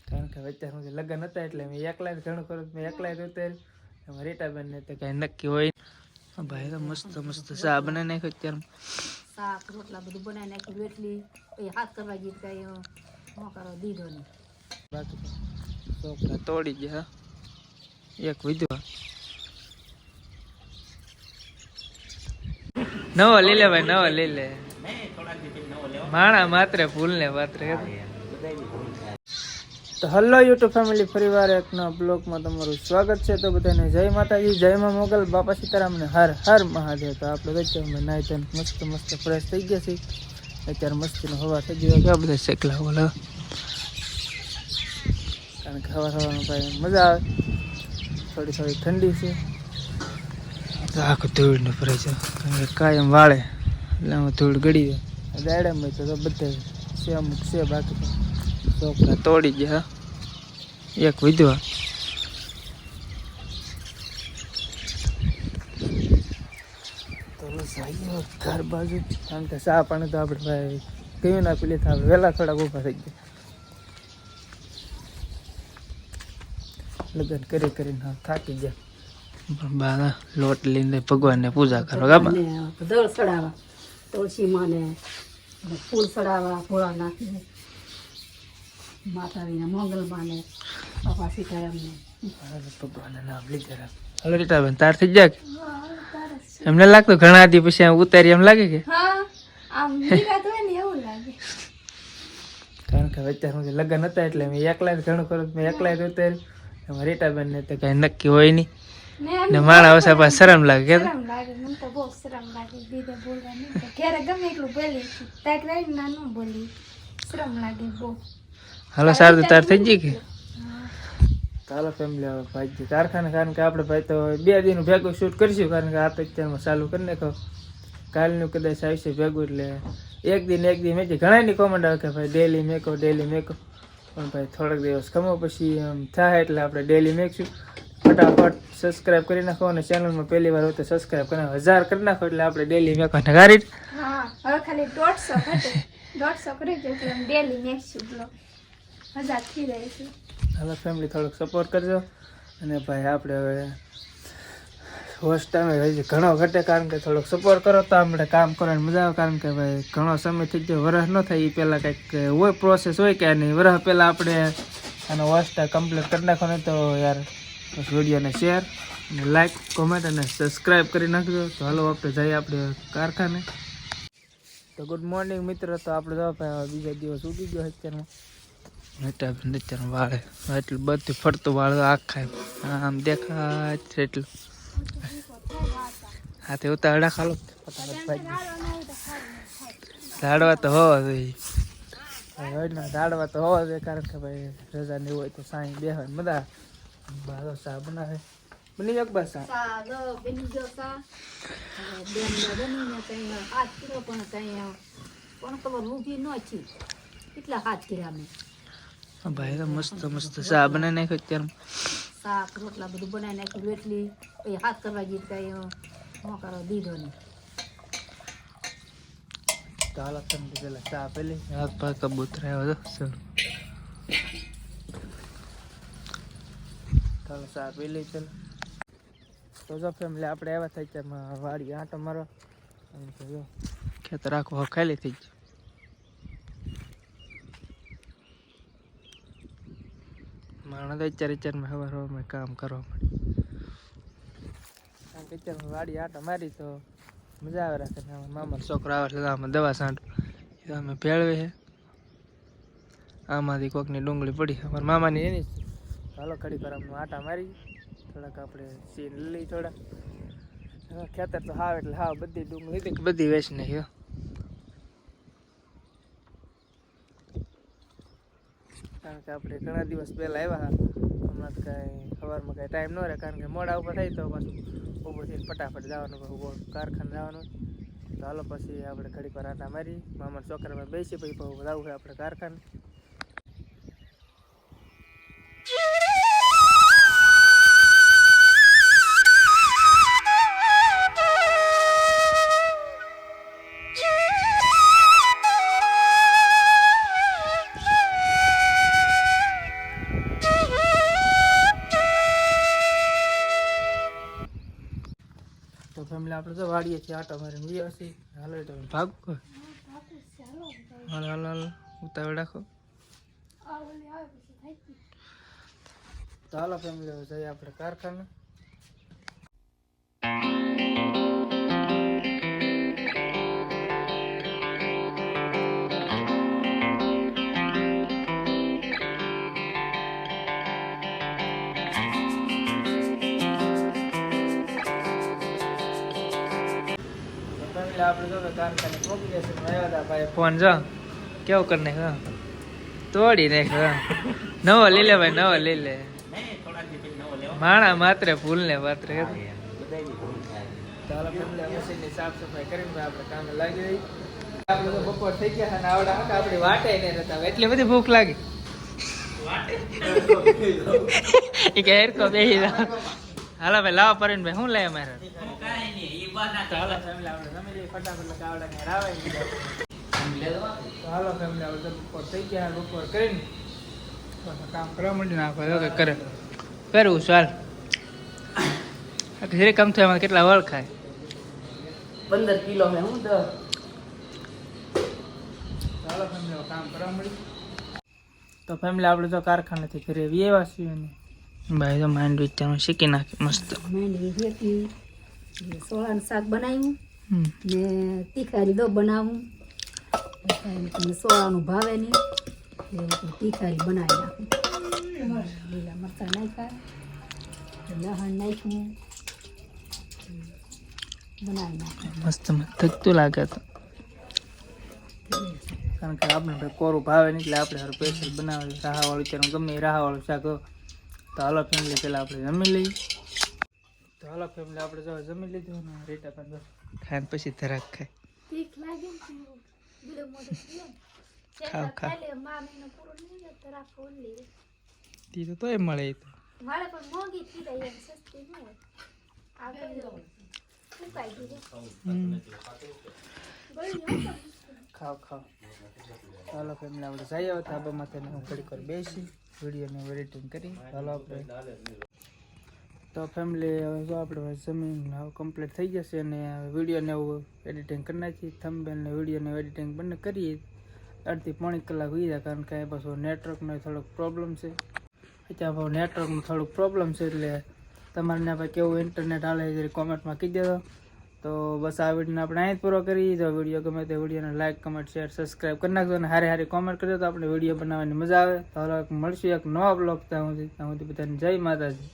કારણ કે અત્યારે લગ્ન હતા એટલે મેં એકલા જ ઘણું કરું મેં એકલા જ ઉતાર્યું રીટાબેન ને તો કઈ નક્કી હોય ભાઈ તો મસ્ત મસ્ત ચા બનાવી નાખ્યો અત્યારે શાક રોટલા બધું બનાવી નાખ્યું રોટલી પછી હાથ કરવા ગઈ કઈ કરો દીધો નહીં બાકી છોકરા તોડી ગયા એક વિધવા નવો લઈ લે ભાઈ નવો લઈ લે માણા માત્ર ભૂલ ને માત્ર તો હલો યુટ્યુબ ફેમિલી ફરીવાર એક નવા બ્લોગમાં તમારું સ્વાગત છે તો બધાને જય માતાજી જય માં મોગલ બાપા સીતારામ ને હર હર મહાદેવ તો આપણે વચ્ચે નાઈ ધોઈને મસ્ત મસ્ત ફ્રેશ થઈ ગયા છે અત્યારે મસ્તીનો હવા થઈ ગયો કે બધા શેકલા બોલા કારણ કે હવા હવાનું ભાઈ મજા આવે થોડી થોડી ઠંડી છે તો આખું ધૂળ ને ભરાય છે કારણ કે કાયમ વાળે એટલે આમાં ધૂળ ગળી જાય દાડામાં તો બધા છે અમુક છે બાકી તો છોકરા તોડી ગયા એક વિધવા તો જઈએ ઘર બાજુ કારણ કે ચા પાણી તો આપણે ભાઈ કયું ના પી લીધા વહેલા થોડાક ઊભા થઈ ગયા લગ્ન કરી કરીને થાકી ગયા બા લોટ લઈને ભગવાનને પૂજા કરો ગાબા દળ ચડાવવા તુલસી માને ફૂલ ચડાવવા ભોળા નાખીને માતાજીના મંગલમાને બાપા સીતારામને ભગવાનના નામ લીધા હલો રીટાબેન તાર થઈ જાય એમને લાગતું ઘણા દી પછી ઉતારી એમ લાગે કે કારણ કે અત્યારે લગ્ન હતા એટલે મેં એકલા જ ઘણું કરું મેં એકલા જ ઉતાર્યું રીટાબેન ને તો કઈ નક્કી હોય નહીં ને માણા વસા પાસે શરમ લાગે કે હાલો સારું તાર થઈ ગઈ કે ચાલો ફેમિલી હવે ભાઈ કારખાને કારણ કે આપણે ભાઈ તો 2 દિન ભેગું શૂટ કરીશું કારણ કે આ તો અત્યારમાં ચાલુ કરી નાખો કાલનું કદાચ આવશે ભેગું એટલે એક દિન મેં ઘણાની કોમેન્ટ આવે કે ભાઈ ડેલી મેકો પણ ભાઈ થોડાક દિવસ ખમો પછી એમ થાય એટલે આપણે ડેલી મેકશું ફટાફટ સબસ્ક્રાઈબ કરી નાખો અને ચેનલમાં પહેલી વાર હોય તો સબસ્ક્રાઈબ કરી નાખો 1000 કરી નાખો એટલે આપણે ડેલી મેકવાના ગાડી હવે ખાલી 150 કરી દે એટલે ડેલી મેકશું બ્લોગ 1000 થઈ રહે છે હાલો ફેમિલી થોડોક સપોર્ટ કરજો અને ભાઈ આપણે હવે હોસ્ટ ટાઈમે ઘણો ઘટે કારણ કે થોડોક સપોર્ટ કરો તો આપણે કામ કરવાની મજા આવે કારણ કે ભાઈ ઘણો સમય થઈ ગયો વરસ ન થાય એ પહેલાં કંઈક હોય પ્રોસેસ હોય કે નહીં વરસ પહેલાં આપણે આનો હોસ્ટ કમ્પ્લીટ કરી નાખો ને તો યાર બસ વિડીયોને શેર અને લાઈક કોમેન્ટ અને સબસ્ક્રાઈબ કરી નાખજો તો હાલો આપણે જઈએ આપણે કારખાને તો ગુડ મોર્નિંગ મિત્રો તો આપણે જો બીજા દિવસ ઉગી ગયો અત્યારમાં વાળે એટલું બધું ફરતું વાળ આખા આમ દેખાય છે એટલું હાથે ઉતાવળા ખાલો ઝાડવા તો હોવા જોઈએ ઝાડવા તો હોવા જોઈએ કારણ કે ભાઈ રજા નહીં હોય તો સાંઈ બેહવાની મજા બારો ચા બનાવે બની જાવ બસ કેટલા હાથ કર્યા મેં ભાઈ તો મસ્ત મસ્ત ચા બનાવી નાખ્યો અત્યારે શાક રોટલા બધું બનાવી નાખ્યું રોટલી પછી હાથ કરવા ગઈ કઈ કરો દીધો નહીં ચાલો તમને પેલા ચા પેલી હાથ પગ કબૂતર આવ્યો હતો ચાલો ચા પી લઈ ચાલો તો જો ફેમિલી આપણે આવ્યા થાય ત્યાં વાડી આંટો મારો ખેતર આખું ખાલી થઈ ગયું માણસ તો ચારમાં હવારમાં કામ કરવા મળે કારણ કે અત્યારમાં વાડી આંટો મારી તો મજા આવે રાખે મામાનો છોકરો આવે એટલે આમાં દવા છાંટો એ તો અમે ભેળવે છે આમાંથી કોકની ડુંગળી પડી અમારા મામાની એની ચાલો ખડી પર આમ આટા મારી થોડાક આપણે સીન લઈ થોડા ખેતર તો હાવ એટલે હાવ બધી ડુંગળી બધી વેચી નાખી કારણ કે આપણે ઘણા દિવસ પહેલાં આવ્યા હમણાં કાંઈ સવારમાં કાંઈ ટાઈમ ન રહે કારણ કે મોડા ઉપર થાય તો પાછું ઊભું થઈને ફટાફટ જવાનું કારખાને જવાનું તો હાલો પછી આપણે ઘડી પર આટા મારી મામાના છોકરામાં બેસી પછી જવું હોય આપણે કારખાને ફેમિલી આપણે તો વાડીએથી આટો મારીને વ્યવસી હાલો તો ભાગો હાલ હાલ હાલ ઉતાવળ રાખો તો હાલો ફેમિલી હવે જઈએ આપણે કારખાને આપણે તો કારખાને પહોંચી જશે આવ્યા હતા ભાઈ ફોન જો કેવું કરી નાખ તોડી નાખ નવો લઈ લે ભાઈ નવો લઈ લે માણા માત્ર ભૂલ ને માત્ર ચાલો મશીનની સાફ સફાઈ કરીને આપણે કામે લાગી રહી આપણે તો બપોર થઈ ગયા અને આવડા હતા આપણી વાટે નહીં રહેતા એટલી બધી ભૂખ લાગી એ કે હેરકો બેસી જાવ હાલો ભાઈ લાવો પરીને ભાઈ શું લે અમારે હાલો ફેમિલી આપણે જમી લઈએ ફટાફટ આવડા ને રાવાય હાલો ફેમિલી આપણે બપોર થઈ ગયા બપોર કરીને કામ કરવા માંડી નાખો કરે કરવું ચાલ ઘરે કામ થયા કેટલા વળ ખાય 15 કિલો હે હું તો ચાલો ફેમિલી કામ કરવા મળી તો ફેમિલી આપણે તો કારખાનેથી ઘરે વ્યવા છીએ ને ભાઈ તો માંડ વિચારું શીખી નાખી મસ્ત માંડવી શેકી સોળાનું શાક બનાવ્યું ને તીખારી દો બનાવું સોળાનું ભાવે નહીં તીખારી બનાવી નાખું લીલા મરચાં નાખ્યા લસણ નાખ્યું બનાવી નાખું મસ્ત થકતું લાગે તો કારણ કે આપણે કોરું ભાવે નહીં એટલે આપણે સારું સ્પેશિયલ બનાવે રાહાવાળું ત્યારે ગમે એ રાહાવાળું શાક તો હાલો ફેમિલી પહેલાં આપણે જમી લઈએ તો હાલો ફેમિલી આપણે જો જમી લીધું ને રેટા પણ ખાઈને પછી ધરાક ખાય તીખ લાગે ને બીડો મોઢે ખાવ ખા ખાલે મામીનો પૂરો નહીં જતો રાખો લે તી તો તોય મળે એ તો મારે પણ મોંઘી થી રહી એમ સસ્તી ન હોય આપણે ફૂકાઈ ગયું ખાવ ખાવ ચાલો ફેમિલી આપણે જઈએ હવે ધાબા માથે હું ઘડીક વાર બેસી વિડીયોને એડિટિંગ કરી ચાલો આપણે તો ફેમિલી હવે જો આપણે જમીન હવે કમ્પ્લીટ થઈ જશે અને વિડીયોને એવું એડિટિંગ કરી નાખી થંબનેલ વિડીયોને એડિટિંગ બંને કરીએ અડધી પોણી કલાક હોઈ જાય કારણ કે પાછું નેટવર્કનો થોડોક પ્રોબ્લેમ છે અત્યારે ભાવ નેટવર્કનું થોડુંક પ્રોબ્લેમ છે એટલે તમારે ભાઈ કેવું ઇન્ટરનેટ હાલે જરી કોમેન્ટમાં કહી દેજો તો બસ આ વિડીયોને આપણે અહીં જ પૂરો કરી જો વિડીયો ગમે તો વિડીયોને લાઇક કમેન્ટ શેર સબસ્ક્રાઈબ કરી નાખજો અને હારી હારી કોમેન્ટ કરજો તો આપણે વિડીયો બનાવવાની મજા આવે તો હવે મળશું એક નવા બ્લોગ ત્યાં સુધી બધાને જય માતાજી.